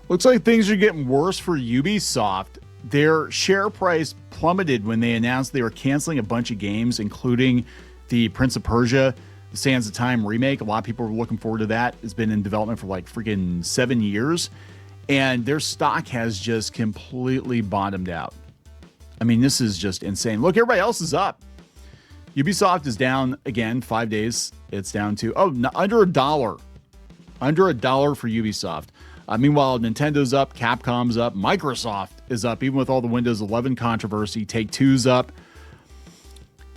Looks like things are getting worse for Ubisoft. Their share price plummeted when they announced they were canceling a bunch of games, including the Prince of Persia, the Sands of Time remake. A lot of people were looking forward to that. It's been in development for like freaking 7 years. And their stock has just completely bottomed out. I mean, this is just insane. Look, everybody else is up. Ubisoft is down again, 5 days. It's down to, under $1. Under $1 for Ubisoft. Meanwhile, Nintendo's up, Capcom's up, Microsoft is up, even with all the Windows 11 controversy. Take-Two's up.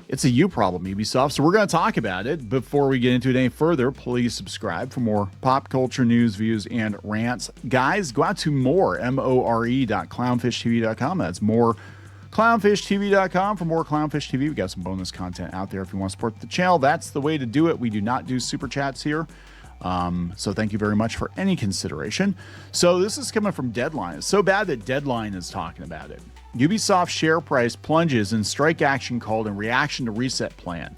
It's a you problem, Ubisoft. So we're going to talk about it. Before we get into it any further, please subscribe for more pop culture news, views, and rants. Guys, go out to more.clownfishtv.com. That's more clownfishtv.com for more Clownfish TV. We got some bonus content out there if you want to support the channel. That's the way to do it. We do not do super chats here. So thank you very much for any consideration. So this is coming from Deadline. It's so bad that Deadline is talking about it. Ubisoft share price plunges in strike action called in reaction to reset plan.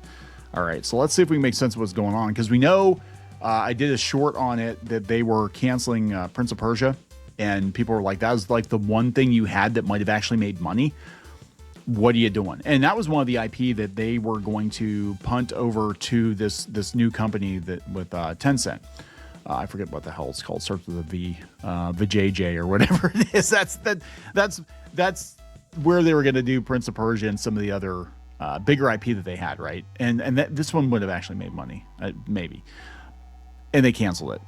All right, so let's see if we can make sense of what's going on, because we know I did a short on it that they were canceling Prince of Persia, and people were like, that was like the one thing you had that might have actually made money. What are you doing? And that was one of the IP that they were going to punt over to this new company that with Tencent. I forget what the hell it's called. Starts with a V, Vijay or whatever it is. That's where they were going to do Prince of Persia and some of the other bigger IP that they had, right? And this one would have actually made money, maybe. And they canceled it.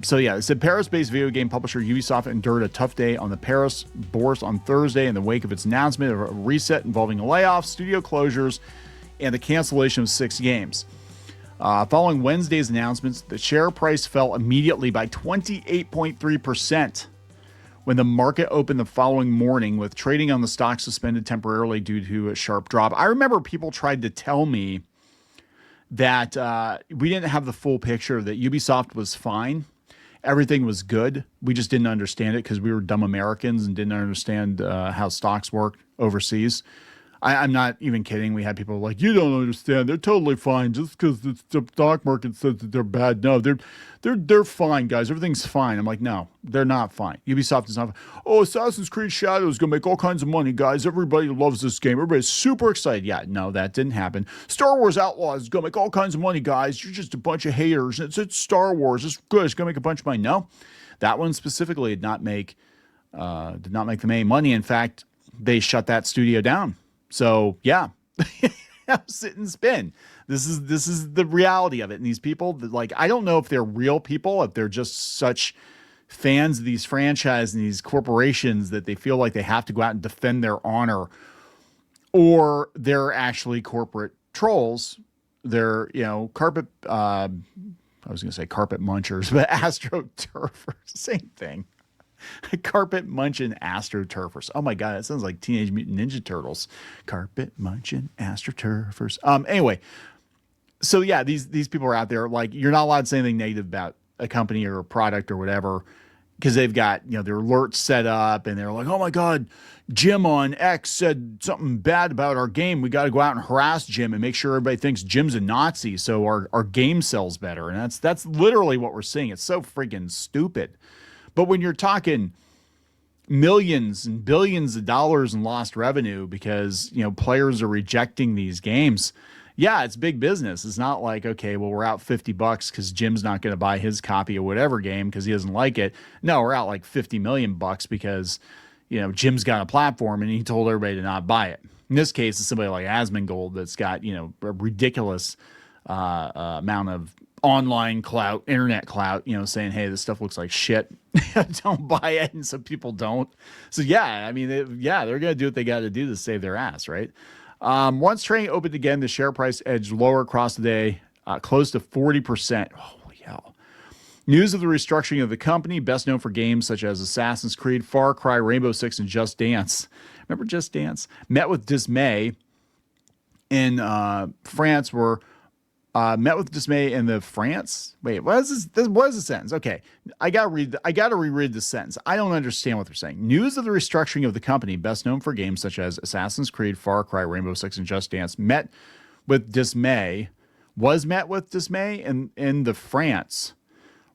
So yeah, it said Paris-based video game publisher Ubisoft endured a tough day on the Paris bourse on Thursday in the wake of its announcement of a reset involving layoffs, studio closures, and the cancellation of 6 games. Following Wednesday's announcements, the share price fell immediately by 28.3% when the market opened the following morning, with trading on the stock suspended temporarily due to a sharp drop. I remember people tried to tell me that we didn't have the full picture, that Ubisoft was fine. Everything was good. We just didn't understand it because we were dumb Americans and didn't understand how stocks work overseas. I'm not even kidding. We had people like, you don't understand. They're totally fine just because the stock market says that they're bad. No, they're fine, guys. Everything's fine. I'm like, no, they're not fine. Ubisoft is not fine. Oh, Assassin's Creed Shadows is going to make all kinds of money, guys. Everybody loves this game. Everybody's super excited. Yeah, no, that didn't happen. Star Wars Outlaws is going to make all kinds of money, guys. You're just a bunch of haters. It's Star Wars. It's good. It's going to make a bunch of money. No, that one specifically did not make them any money. In fact, they shut that studio down. So yeah, sit and spin. This is the reality of it. And these people, like, I don't know if they're real people, if they're just such fans of these franchises and these corporations that they feel like they have to go out and defend their honor, or they're actually corporate trolls. They're, carpet, I was going to say carpet munchers, but astroturfers, same thing. Carpet munching astroturfers. Oh my God, that sounds like Teenage Mutant Ninja Turtles. Carpet munching astroturfers. Anyway, so yeah, these people are out there, like, you're not allowed to say anything negative about a company or a product or whatever, because they've got, their alerts set up, and they're like, oh my God, Jim on X said something bad about our game. We got to go out and harass Jim and make sure everybody thinks Jim's a Nazi so our game sells better. And that's literally what we're seeing. It's so freaking stupid. But when you're talking millions and billions of dollars in lost revenue because, players are rejecting these games, yeah, it's big business. It's not like, okay, well, we're out $50 because Jim's not going to buy his copy of whatever game because he doesn't like it. No, we're out like $50 million because, Jim's got a platform and he told everybody to not buy it. In this case, it's somebody like Asmongold that's got, a ridiculous amount of online clout, internet clout, saying, hey, this stuff looks like shit. Don't buy it. And some people don't. So yeah, I mean, they're going to do what they got to do to save their ass, right? Once trading opened again, the share price edged lower across the day, close to 40%. Holy hell. News of the restructuring of the company, best known for games such as Assassin's Creed, Far Cry, Rainbow Six, and Just Dance. Remember Just Dance? Met with dismay in France, met with dismay in the France. Wait, what is this? What is the sentence? Okay, I gotta reread the sentence. I don't understand what they're saying. News of the restructuring of the company, best known for games such as Assassin's Creed, Far Cry, Rainbow Six, and Just Dance, was met with dismay in the France.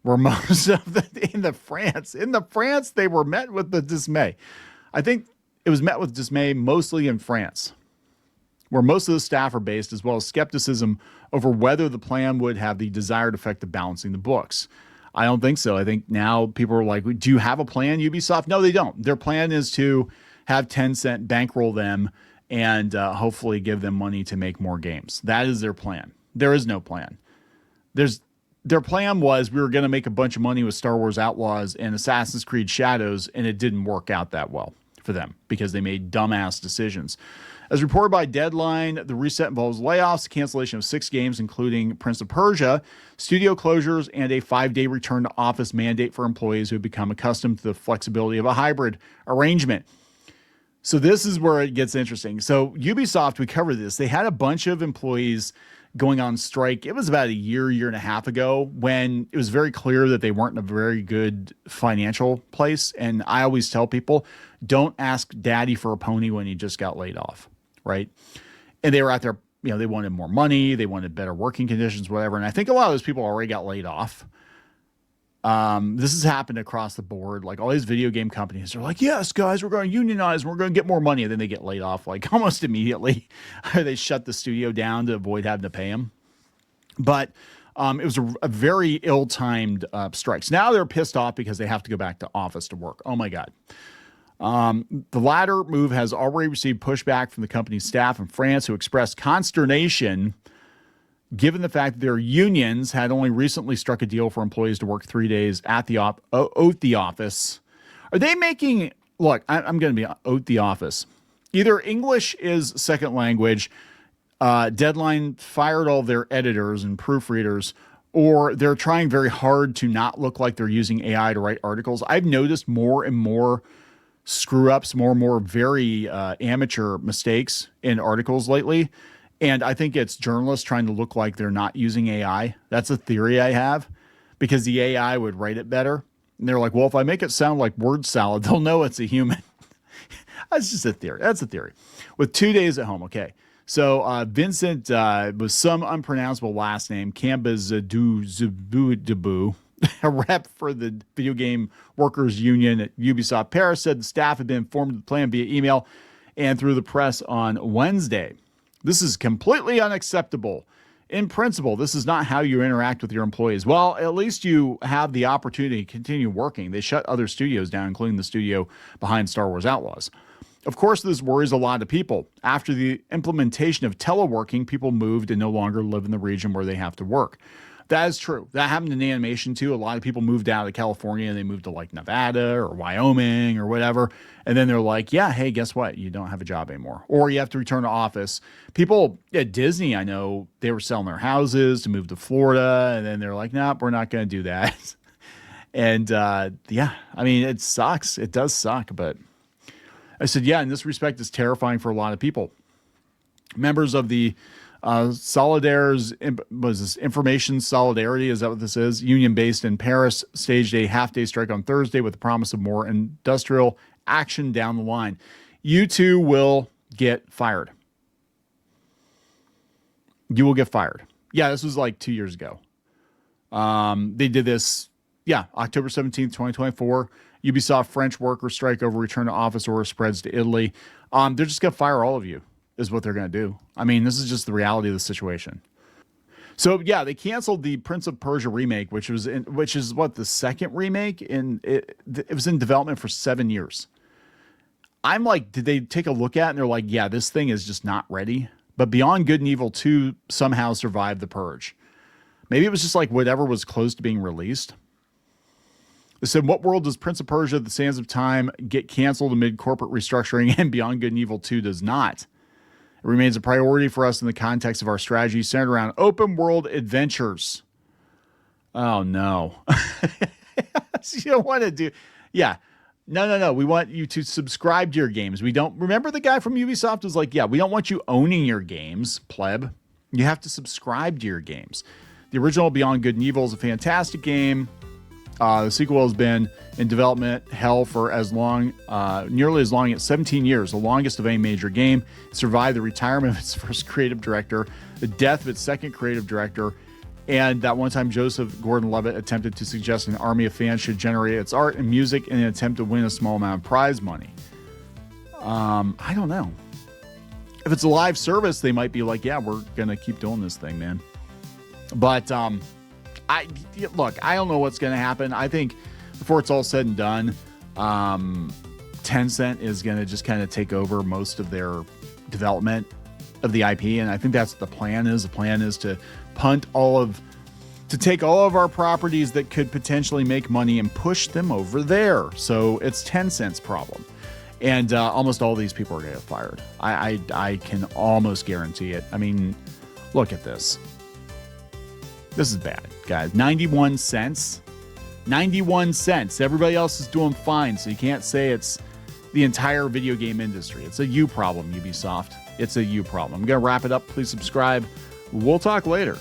where most of in the France, they were met with the dismay. I think it was met with dismay mostly in France, where most of the staff are based, as well as skepticism over whether the plan would have the desired effect of balancing the books. I don't think so. I think now people are like, do you have a plan, Ubisoft? No, they don't. Their plan is to have Tencent bankroll them and hopefully give them money to make more games. That is their plan. There is no plan. Their plan was we were going to make a bunch of money with Star Wars Outlaws and Assassin's Creed Shadows, and it didn't work out that well for them because they made dumbass decisions. As reported by Deadline, the reset involves layoffs, cancellation of 6 games, including Prince of Persia, studio closures, and a 5-day return to office mandate for employees who have become accustomed to the flexibility of a hybrid arrangement. So this is where it gets interesting. So Ubisoft, we covered this. They had a bunch of employees going on strike. It was about a year and a half ago when it was very clear that they weren't in a very good financial place. And I always tell people, don't ask daddy for a pony when he just got laid off, right? And they were out there, they wanted more money. They wanted better working conditions, whatever. And I think a lot of those people already got laid off. This has happened across the board. Like all these video game companies are like, yes, guys, we're going to unionize and we're going to get more money. And then they get laid off like almost immediately. They shut the studio down to avoid having to pay them. But it was a very ill-timed strikes. Now they're pissed off because they have to go back to office to work. Oh my God. The latter move has already received pushback from the company's staff in France, who expressed consternation given the fact that their unions had only recently struck a deal for employees to work 3 days at the office. Are they making, look, I'm going to be oath the office. Either English is second language, Deadline fired all their editors and proofreaders, or they're trying very hard to not look like they're using AI to write articles. I've noticed more and more screw-ups, more and more very amateur mistakes in articles lately. And I think it's journalists trying to look like they're not using AI. That's a theory I have, because the AI would write it better. And they're like, well, if I make it sound like word salad, they'll know it's a human. That's just a theory. That's a theory. With 2 days at home, okay. So Vincent with some unpronounceable last name, Cambazabu, a rep for the Video Game Workers Union at Ubisoft Paris, said the staff had been informed of the plan via email and through the press on Wednesday. This is completely unacceptable. In principle, this is not how you interact with your employees. Well, at least you have the opportunity to continue working. They shut other studios down, including the studio behind Star Wars Outlaws. Of course, this worries a lot of people. After the implementation of teleworking, people moved and no longer live in the region where they have to work. That is true. That happened in animation too. A lot of people moved out of California and they moved to like Nevada or Wyoming or whatever. And then they're like, yeah, hey, guess what? You don't have a job anymore. Or you have to return to office. People at Disney, I know, they were selling their houses to move to Florida. And then they're like, nope, we're not going to do that. And yeah, I mean, it sucks. It does suck. But I said, yeah, in this respect, it's terrifying for a lot of people. Members of the Solidaires, was this Information Solidarity? Is that what this is? Union based in Paris staged a half-day strike on Thursday with the promise of more industrial action down the line. You too will get fired. You will get fired. Yeah, this was like 2 years ago. They did this, October 17th, 2024. Ubisoft French workers strike over return to office order spreads to Italy. They're just going to fire all of you, is what they're going to do. I mean, this is just the reality of the situation. So yeah, they canceled the Prince of Persia remake, which is what, the second remake, and it was in development for 7 years. I'm like, did they take a look at it and they're like, yeah, this thing is just not ready. But Beyond Good and Evil 2 somehow survived the purge. Maybe it was just like whatever was close to being released. They said, what world does Prince of Persia: The Sands of Time get canceled amid corporate restructuring and Beyond Good and Evil 2 does not? It remains a priority for us in the context of our strategy centered around open world adventures. Oh, no. You don't want to do... Yeah. No. We want you to subscribe to your games. We don't... Remember the guy from Ubisoft was like, yeah, we don't want you owning your games, pleb. You have to subscribe to your games. The original Beyond Good and Evil is a fantastic game. The sequel has been in development hell for nearly as long as 17 years, the longest of any major game. It survived the retirement of its first creative director, the death of its second creative director, And that one time Joseph Gordon-Levitt attempted to suggest an army of fans should generate its art and music in an attempt to win a small amount of prize money. I don't know. If it's a live service, they might be like, yeah, we're going to keep doing this thing, man. But I don't know what's going to happen. I think before it's all said and done, Tencent is going to just kind of take over most of their development of the IP. And I think that's what the plan is. The plan is to take all of our properties that could potentially make money and push them over there. So it's Tencent's problem. And almost all these people are going to get fired. I can almost guarantee it. I mean, look at this. This is bad, guys. 91 cents. 91 cents. Everybody else is doing fine, so you can't say it's the entire video game industry. It's a you problem, Ubisoft. It's a you problem. I'm going to wrap it up. Please subscribe. We'll talk later.